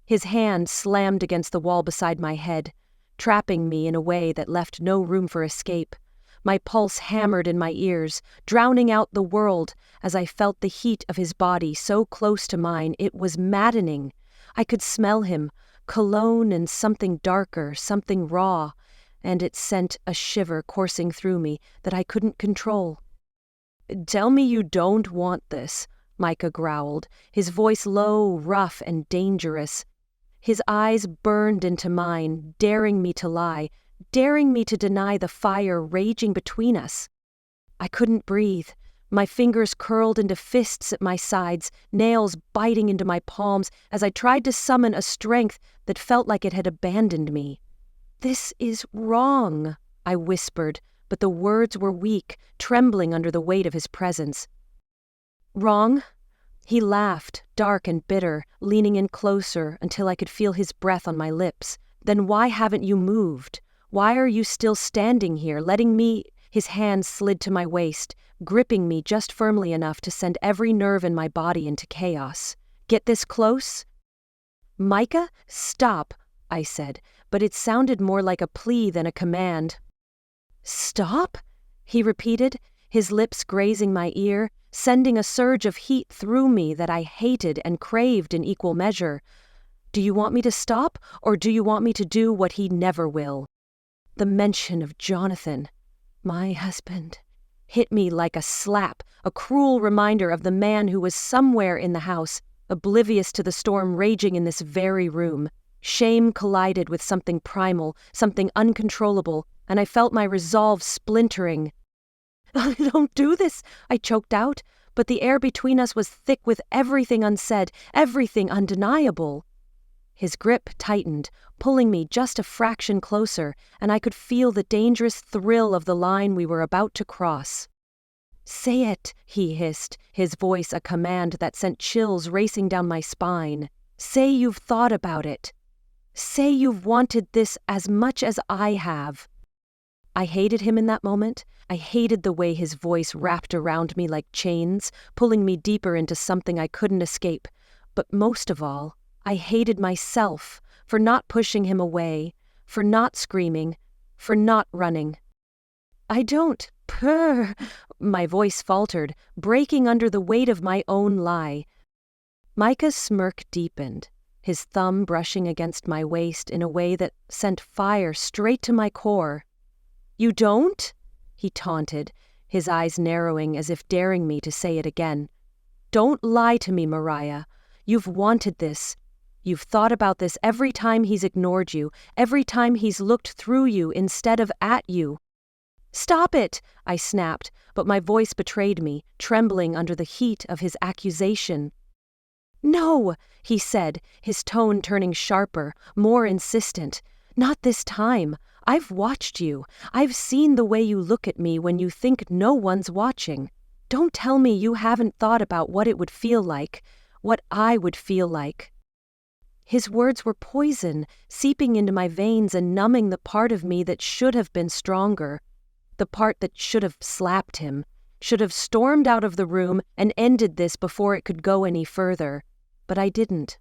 His hand slammed against the wall beside my head, trapping me in a way that left no room for escape. My pulse hammered in my ears, drowning out the world as I felt the heat of his body so close to mine. It was maddening. I could smell him, cologne and something darker, something raw, and it sent a shiver coursing through me that I couldn't control. "Tell me you don't want this," Micah growled, his voice low, rough, and dangerous. His eyes burned into mine, daring me to lie, daring me to deny the fire raging between us. I couldn't breathe. My fingers curled into fists at my sides, nails biting into my palms as I tried to summon a strength that felt like it had abandoned me. "This is wrong," I whispered, but the words were weak, trembling under the weight of his presence. "Wrong?" He laughed, dark and bitter, leaning in closer until I could feel his breath on my lips. "Then why haven't you moved? Why are you still standing here, letting me—" His hand slid to my waist, gripping me just firmly enough to send every nerve in my body into chaos. "Get this close?" "Micah, stop," I said, but it sounded more like a plea than a command. "Stop?" he repeated, his lips grazing my ear, sending a surge of heat through me that I hated and craved in equal measure. "Do you want me to stop, or do you want me to do what he never will?" The mention of Jonathan, my husband, hit me like a slap, a cruel reminder of the man who was somewhere in the house, oblivious to the storm raging in this very room. Shame collided with something primal, something uncontrollable, and I felt my resolve splintering. "Don't do this," I choked out, but the air between us was thick with everything unsaid, everything undeniable. His grip tightened, pulling me just a fraction closer, and I could feel the dangerous thrill of the line we were about to cross. "Say it," he hissed, his voice a command that sent chills racing down my spine. "Say you've thought about it. Say you've wanted this as much as I have." I hated him in that moment. I hated the way his voice wrapped around me like chains, pulling me deeper into something I couldn't escape. But most of all, I hated myself for not pushing him away, for not screaming, for not running. "I don't, purr," my voice faltered, breaking under the weight of my own lie. Micah's smirk deepened, his thumb brushing against my waist in a way that sent fire straight to my core. "You don't?" he taunted, his eyes narrowing as if daring me to say it again. "Don't lie to me, Mariah. You've wanted this. You've thought about this every time he's ignored you, every time he's looked through you instead of at you." "Stop it!" I snapped, but my voice betrayed me, trembling under the heat of his accusation. "No," he said, his tone turning sharper, more insistent. "Not this time. I've watched you. I've seen the way you look at me when you think no one's watching. Don't tell me you haven't thought about what it would feel like, what I would feel like." His words were poison, seeping into my veins and numbing the part of me that should have been stronger, the part that should have slapped him, should have stormed out of the room and ended this before it could go any further. But I didn't.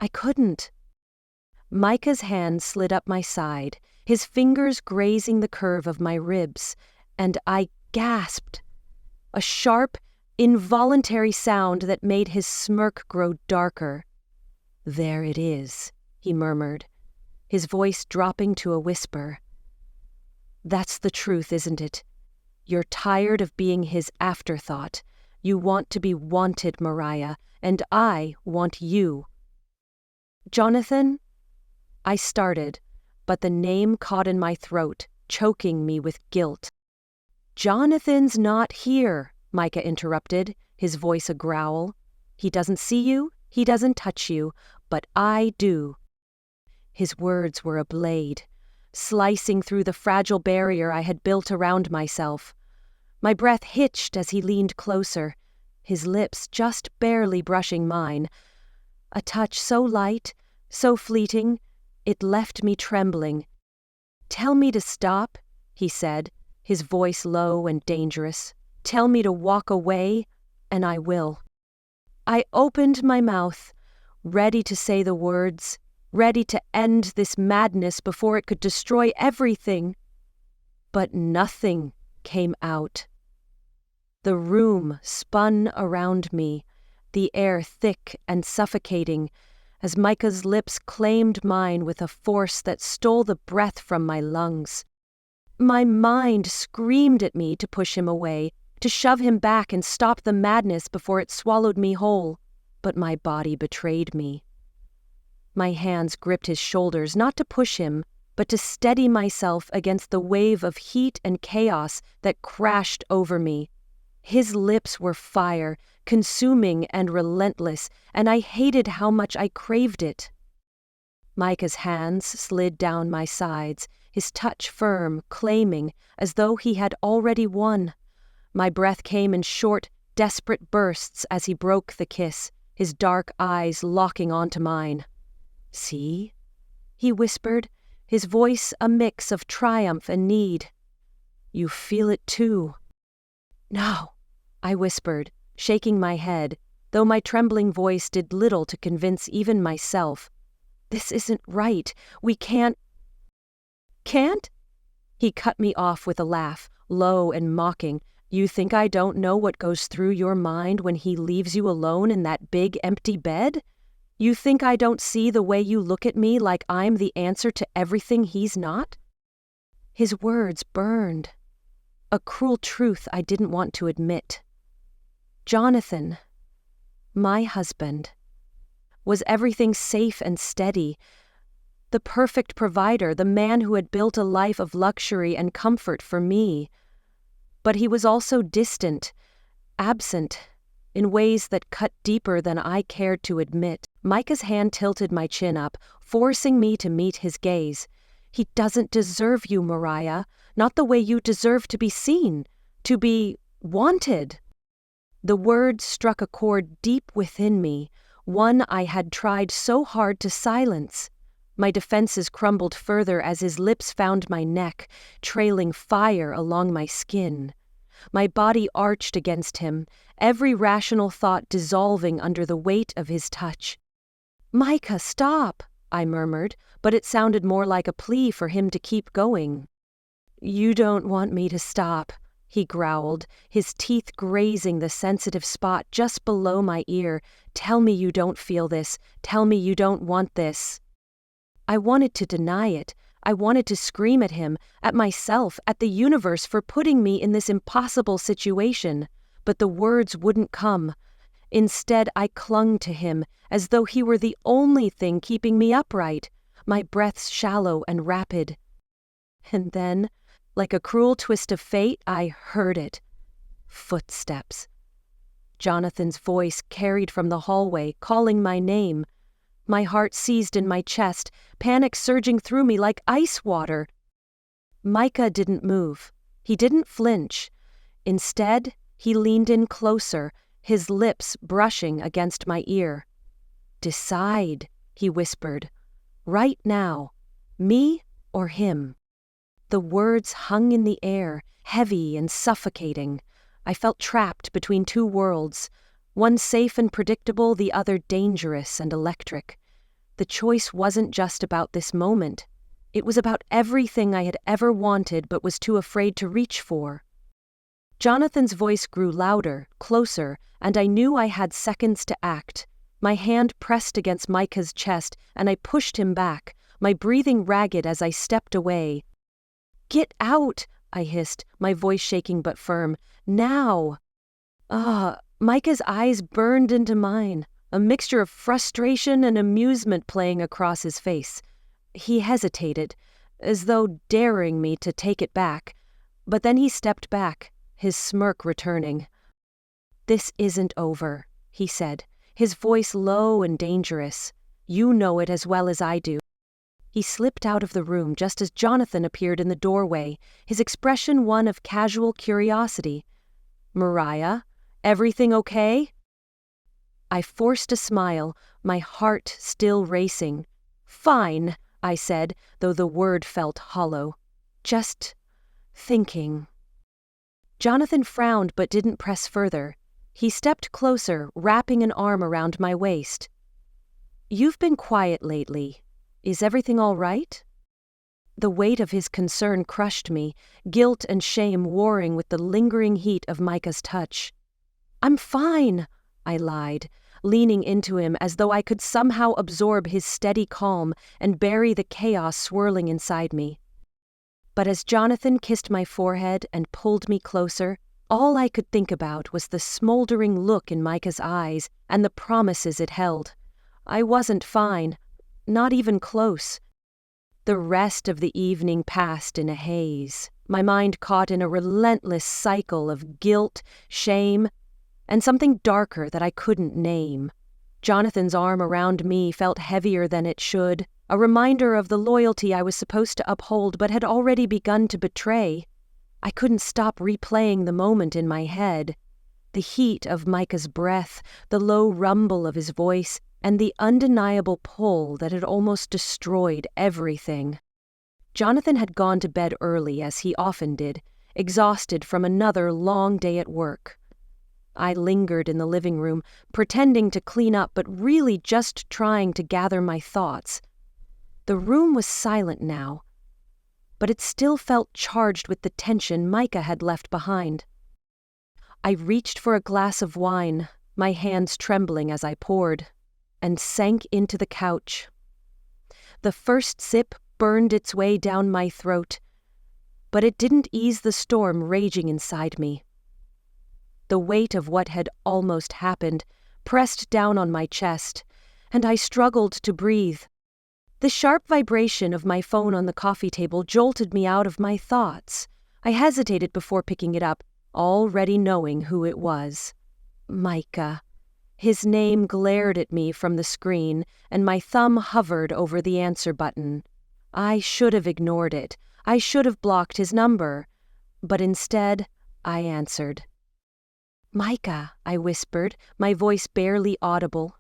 I couldn't. Micah's hand slid up my side, his fingers grazing the curve of my ribs, and I gasped. A sharp, involuntary sound that made his smirk grow darker. "There it is," he murmured, his voice dropping to a whisper. "That's the truth, isn't it? You're tired of being his afterthought. You want to be wanted, Mariah, and I want you." "Jonathan?" I started, but the name caught in my throat, choking me with guilt. "Jonathan's not here," Micah interrupted, his voice a growl. "He doesn't see you, he doesn't touch you, but I do." His words were a blade, slicing through the fragile barrier I had built around myself. My breath hitched as he leaned closer, his lips just barely brushing mine. A touch so light, so fleeting, it left me trembling. "Tell me to stop," he said, his voice low and dangerous. "Tell me to walk away, and I will." I opened my mouth, ready to say the words, ready to end this madness before it could destroy everything. But nothing came out. The room spun around me, the air thick and suffocating, as Micah's lips claimed mine with a force that stole the breath from my lungs. My mind screamed at me to push him away, to shove him back and stop the madness before it swallowed me whole, but my body betrayed me. My hands gripped his shoulders, not to push him, but to steady myself against the wave of heat and chaos that crashed over me. His lips were fire, consuming and relentless, and I hated how much I craved it. Micah's hands slid down my sides, his touch firm, claiming, as though he had already won. My breath came in short, desperate bursts as he broke the kiss, his dark eyes locking onto mine. "See?" he whispered, his voice a mix of triumph and need. "You feel it too." "No," I whispered, shaking my head, though my trembling voice did little to convince even myself. "This isn't right. We can't." "Can't?" He cut me off with a laugh, low and mocking. "You think I don't know what goes through your mind when he leaves you alone in that big empty bed? You think I don't see the way you look at me like I'm the answer to everything he's not?" His words burned. A cruel truth I didn't want to admit. Jonathan, my husband, was everything safe and steady, the perfect provider, the man who had built a life of luxury and comfort for me. But he was also distant, absent, in ways that cut deeper than I cared to admit. Micah's hand tilted my chin up, forcing me to meet his gaze. "He doesn't deserve you, Mariah, not the way you deserve to be seen, to be wanted." The words struck a chord deep within me, one I had tried so hard to silence. My defenses crumbled further as his lips found my neck, trailing fire along my skin. My body arched against him, every rational thought dissolving under the weight of his touch. "Micah, stop," I murmured, but it sounded more like a plea for him to keep going. "You don't want me to stop," he growled, his teeth grazing the sensitive spot just below my ear. "Tell me you don't feel this. Tell me you don't want this." I wanted to deny it. I wanted to scream at him, at myself, at the universe for putting me in this impossible situation, but the words wouldn't come. Instead, I clung to him, as though he were the only thing keeping me upright, my breaths shallow and rapid. And then, like a cruel twist of fate, I heard it. Footsteps. Jonathan's voice carried from the hallway, calling my name. My heart seized in my chest, panic surging through me like ice water. Micah didn't move. He didn't flinch. Instead, he leaned in closer, his lips brushing against my ear. "Decide," he whispered. "Right now. Me or him?" The words hung in the air, heavy and suffocating. I felt trapped between two worlds, one safe and predictable, the other dangerous and electric. The choice wasn't just about this moment. It was about everything I had ever wanted but was too afraid to reach for. Jonathan's voice grew louder, closer, and I knew I had seconds to act. My hand pressed against Micah's chest, and I pushed him back, my breathing ragged as I stepped away. "Get out!" I hissed, my voice shaking but firm. "Now!" Micah's eyes burned into mine, a mixture of frustration and amusement playing across his face. He hesitated, as though daring me to take it back, but then he stepped back, his smirk returning. "This isn't over," he said, his voice low and dangerous. "You know it as well as I do." He slipped out of the room just as Jonathan appeared in the doorway, his expression one of casual curiosity. "Mariah, everything okay?" I forced a smile, my heart still racing. "Fine," I said, though the word felt hollow. "Just thinking." Jonathan frowned but didn't press further. He stepped closer, wrapping an arm around my waist. "You've been quiet lately. Is everything all right?" The weight of his concern crushed me, guilt and shame warring with the lingering heat of Micah's touch. "I'm fine," I lied, leaning into him as though I could somehow absorb his steady calm and bury the chaos swirling inside me. But as Jonathan kissed my forehead and pulled me closer, all I could think about was the smoldering look in Micah's eyes and the promises it held. I wasn't fine, not even close. The rest of the evening passed in a haze, my mind caught in a relentless cycle of guilt, shame, and something darker that I couldn't name. Jonathan's arm around me felt heavier than it should, a reminder of the loyalty I was supposed to uphold but had already begun to betray. I couldn't stop replaying the moment in my head. The heat of Micah's breath, the low rumble of his voice, and the undeniable pull that had almost destroyed everything. Jonathan had gone to bed early, as he often did, exhausted from another long day at work. I lingered in the living room, pretending to clean up but really just trying to gather my thoughts. The room was silent now, but it still felt charged with the tension Micah had left behind. I reached for a glass of wine, my hands trembling as I poured, and sank into the couch. The first sip burned its way down my throat, but it didn't ease the storm raging inside me. The weight of what had almost happened pressed down on my chest, and I struggled to breathe. The sharp vibration of my phone on the coffee table jolted me out of my thoughts. I hesitated before picking it up, already knowing who it was. Micah. His name glared at me from the screen, and my thumb hovered over the answer button. I should have ignored it. I should have blocked his number. But instead, I answered. "Micah," I whispered, my voice barely audible.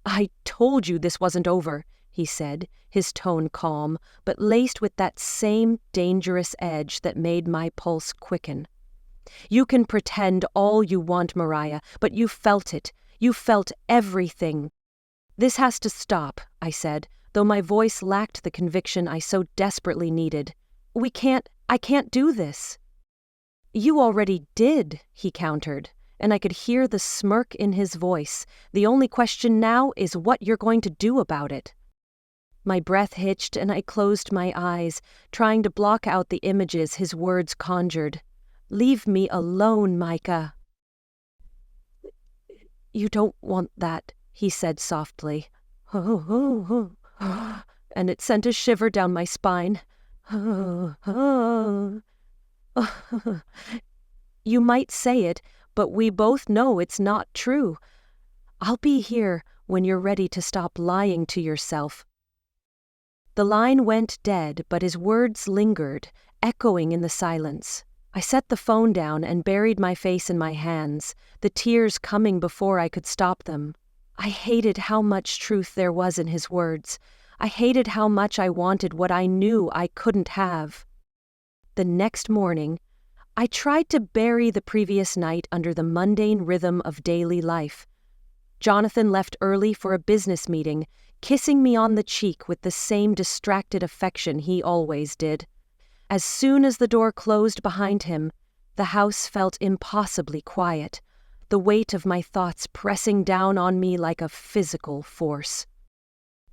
"I told you this wasn't over," he said, his tone calm, but laced with that same dangerous edge that made my pulse quicken. "You can pretend all you want, Mariah, but you felt it. You felt everything." "This has to stop," I said, though my voice lacked the conviction I so desperately needed. I can't do this." "You already did," he countered, and I could hear the smirk in his voice. "The only question now is what you're going to do about it." My breath hitched and I closed my eyes, trying to block out the images his words conjured. "Leave me alone, Micah." "You don't want that," he said softly. And it sent a shiver down my spine. "You might say it, but we both know it's not true. I'll be here when you're ready to stop lying to yourself." The line went dead, but his words lingered, echoing in the silence. I set the phone down and buried my face in my hands, the tears coming before I could stop them. I hated how much truth there was in his words. I hated how much I wanted what I knew I couldn't have. The next morning, I tried to bury the previous night under the mundane rhythm of daily life. Jonathan left early for a business meeting, kissing me on the cheek with the same distracted affection he always did. As soon as the door closed behind him, the house felt impossibly quiet, the weight of my thoughts pressing down on me like a physical force.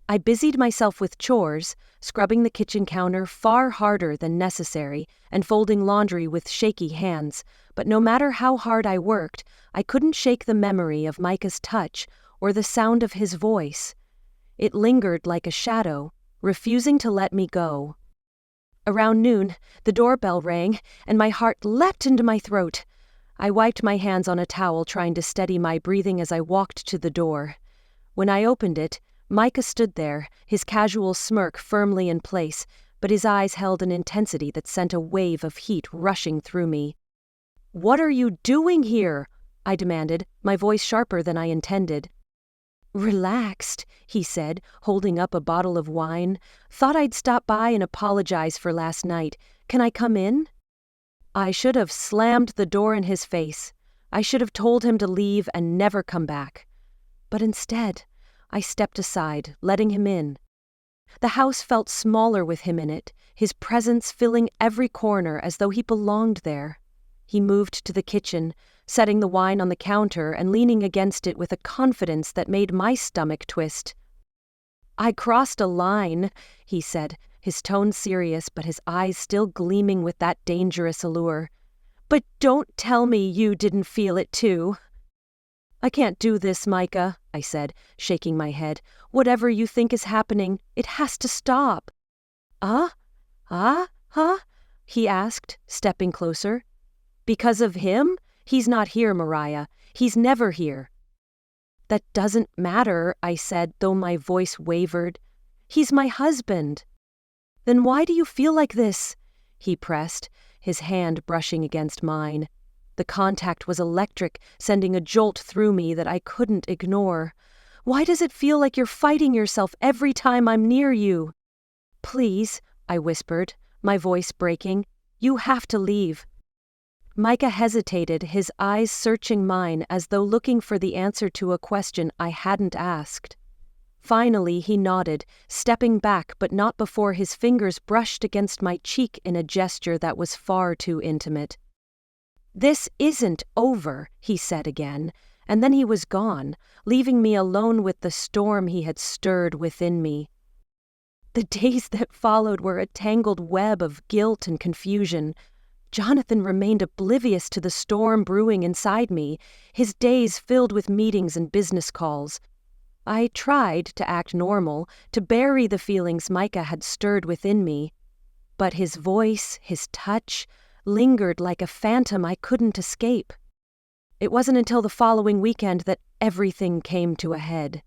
I busied myself with chores, scrubbing the kitchen counter far harder than necessary and folding laundry with shaky hands, but no matter how hard I worked, I couldn't shake the memory of Micah's touch or the sound of his voice. It lingered like a shadow, refusing to let me go. Around noon, the doorbell rang, and my heart leapt into my throat. I wiped my hands on a towel, trying to steady my breathing as I walked to the door. When I opened it, Micah stood there, his casual smirk firmly in place, but his eyes held an intensity that sent a wave of heat rushing through me. "What are you doing here?" I demanded, my voice sharper than I intended. "Relaxed," he said, holding up a bottle of wine. "Thought I'd stop by and apologize for last night. Can I come in?" I should have slammed the door in his face. I should have told him to leave and never come back. But instead, I stepped aside, letting him in. The house felt smaller with him in it, his presence filling every corner as though he belonged there. He moved to the kitchen, setting the wine on the counter and leaning against it with a confidence that made my stomach twist. "I crossed a line," he said, his tone serious but his eyes still gleaming with that dangerous allure. "But don't tell me you didn't feel it too." "I can't do this, Micah," I said, shaking my head. "Whatever you think is happening, it has to stop." Huh?" he asked, stepping closer. "Because of him? He's not here, Mariah. He's never here." "That doesn't matter," I said, though my voice wavered. "He's my husband." "Then why do you feel like this?" he pressed, his hand brushing against mine. The contact was electric, sending a jolt through me that I couldn't ignore. "Why does it feel like you're fighting yourself every time I'm near you?" "Please," I whispered, my voice breaking. "You have to leave." Micah hesitated, his eyes searching mine as though looking for the answer to a question I hadn't asked. Finally, he nodded, stepping back but not before his fingers brushed against my cheek in a gesture that was far too intimate. "This isn't over," he said again, and then he was gone, leaving me alone with the storm he had stirred within me. The days that followed were a tangled web of guilt and confusion. Jonathan remained oblivious to the storm brewing inside me, his days filled with meetings and business calls. I tried to act normal, to bury the feelings Micah had stirred within me. But his voice, his touch, lingered like a phantom I couldn't escape. It wasn't until the following weekend that everything came to a head.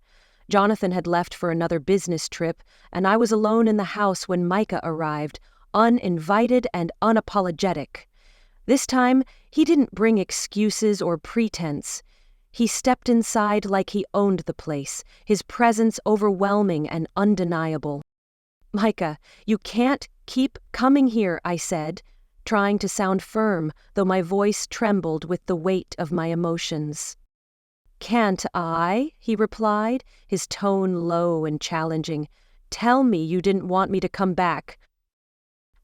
Jonathan had left for another business trip, and I was alone in the house when Micah arrived, uninvited and unapologetic. This time, he didn't bring excuses or pretense. He stepped inside like he owned the place, his presence overwhelming and undeniable. "Micah, you can't keep coming here," I said, trying to sound firm, though my voice trembled with the weight of my emotions. "Can't I?" he replied, his tone low and challenging. "Tell me you didn't want me to come back."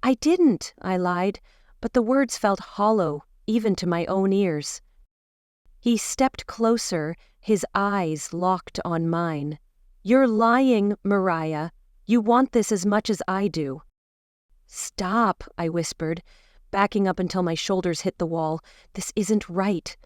"I didn't," I lied, but the words felt hollow, even to my own ears. He stepped closer, his eyes locked on mine. "You're lying, Mariah. You want this as much as I do." "Stop," I whispered, backing up until my shoulders hit the wall. "This isn't right."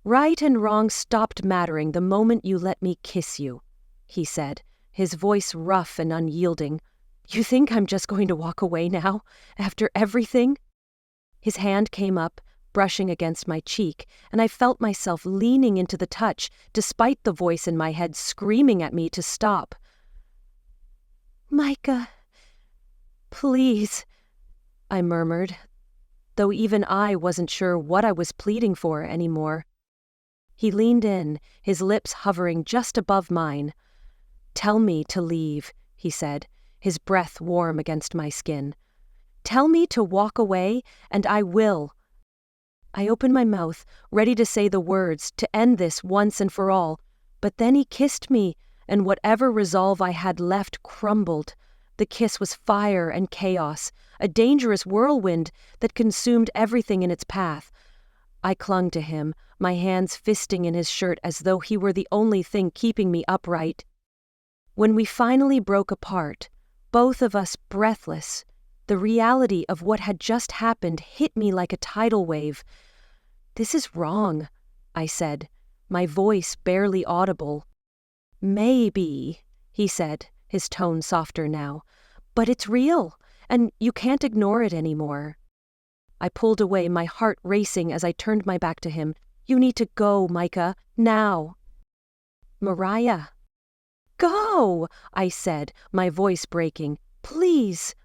"Right and wrong stopped mattering the moment you let me kiss you," he said, his voice rough and unyielding. "You think I'm just going to walk away now, after everything?" His hand came up, brushing against my cheek, and I felt myself leaning into the touch, despite the voice in my head screaming at me to stop. "Micah, please," I murmured, though even I wasn't sure what I was pleading for anymore. He leaned in, his lips hovering just above mine. "Tell me to leave," he said, his breath warm against my skin. "Tell me to walk away, and I will." I opened my mouth, ready to say the words, to end this once and for all, but then he kissed me, and whatever resolve I had left crumbled. The kiss was fire and chaos, a dangerous whirlwind that consumed everything in its path. I clung to him, my hands fisting in his shirt as though he were the only thing keeping me upright. When we finally broke apart, both of us breathless, the reality of what had just happened hit me like a tidal wave. "This is wrong," I said, my voice barely audible. "Maybe," he said, his tone softer now, "but it's real, and you can't ignore it anymore." I pulled away, my heart racing as I turned my back to him. "You need to go, Micah, now." "Mariah." "Go," I said, my voice breaking. "Please."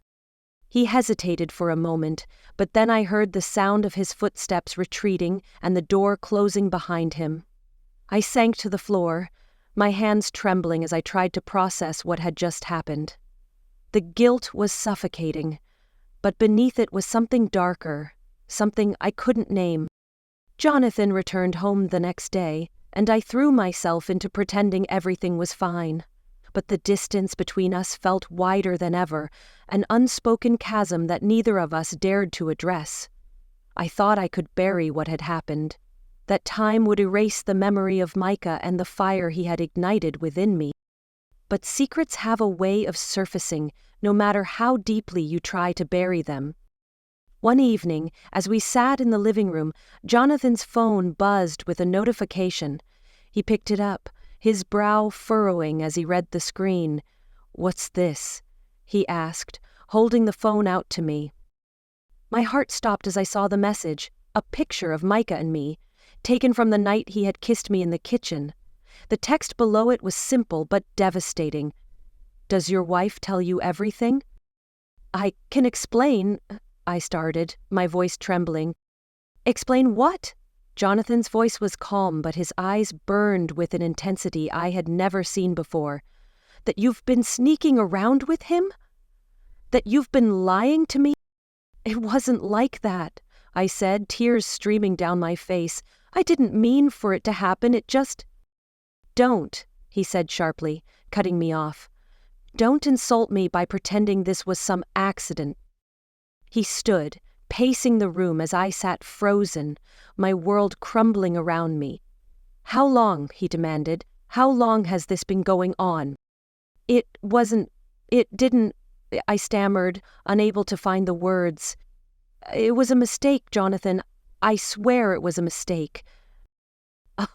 He hesitated for a moment, but then I heard the sound of his footsteps retreating and the door closing behind him. I sank to the floor, my hands trembling as I tried to process what had just happened. The guilt was suffocating, but beneath it was something darker, something I couldn't name. Jonathan returned home the next day, and I threw myself into pretending everything was fine. But the distance between us felt wider than ever, an unspoken chasm that neither of us dared to address. I thought I could bury what had happened, that time would erase the memory of Micah and the fire he had ignited within me. But secrets have a way of surfacing, no matter how deeply you try to bury them. One evening, as we sat in the living room, Jonathan's phone buzzed with a notification. He picked it up, his brow furrowing as he read the screen. "What's this?" he asked, holding the phone out to me. My heart stopped as I saw the message, a picture of Micah and me, taken from the night he had kissed me in the kitchen. The text below it was simple but devastating. "Does your wife tell you everything?" "I can explain," I started, my voice trembling. "Explain what?" Jonathan's voice was calm, but his eyes burned with an intensity I had never seen before. "That you've been sneaking around with him? That you've been lying to me?" "It wasn't like that," I said, tears streaming down my face. "I didn't mean for it to happen, it just—" "Don't," he said sharply, cutting me off. "Don't insult me by pretending this was some accident." He stood, pacing the room as I sat frozen, my world crumbling around me. "How long?" he demanded. "How long has this been going on?" It didn't," I stammered, unable to find the words. "It was a mistake, Jonathan. I swear it was a mistake."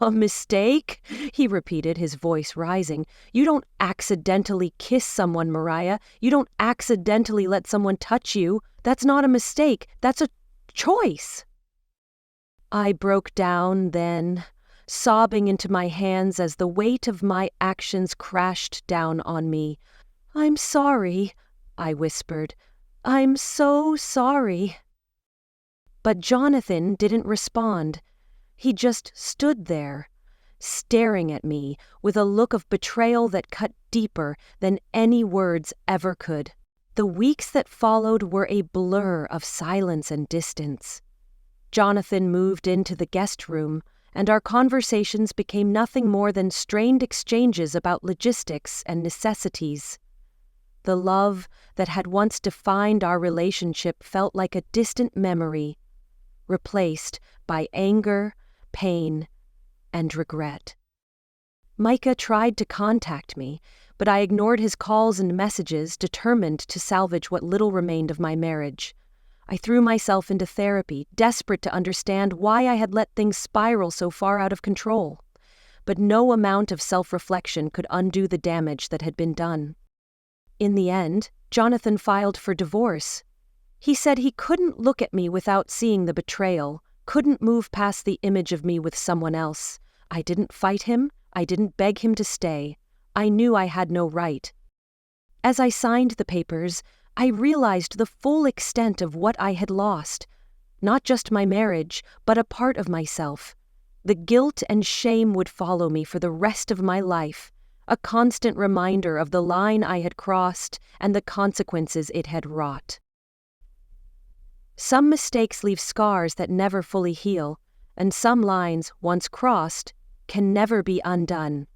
"A mistake?" he repeated, his voice rising. "You don't accidentally kiss someone, Mariah. You don't accidentally let someone touch you. That's not a mistake. That's a choice." I broke down then, sobbing into my hands as the weight of my actions crashed down on me. "I'm sorry," I whispered. "I'm so sorry." But Jonathan didn't respond. He just stood there, staring at me with a look of betrayal that cut deeper than any words ever could. The weeks that followed were a blur of silence and distance. Jonathan moved into the guest room, and our conversations became nothing more than strained exchanges about logistics and necessities. The love that had once defined our relationship felt like a distant memory, replaced by anger, pain, and regret. Micah tried to contact me, but I ignored his calls and messages, determined to salvage what little remained of my marriage. I threw myself into therapy, desperate to understand why I had let things spiral so far out of control. But no amount of self-reflection could undo the damage that had been done. In the end, Jonathan filed for divorce. He said he couldn't look at me without seeing the betrayal, couldn't move past the image of me with someone else. I didn't fight him. I didn't beg him to stay. I knew I had no right. As I signed the papers, I realized the full extent of what I had lost. Not just my marriage, but a part of myself. The guilt and shame would follow me for the rest of my life, a constant reminder of the line I had crossed and the consequences it had wrought. Some mistakes leave scars that never fully heal, and some lines, once crossed, can never be undone.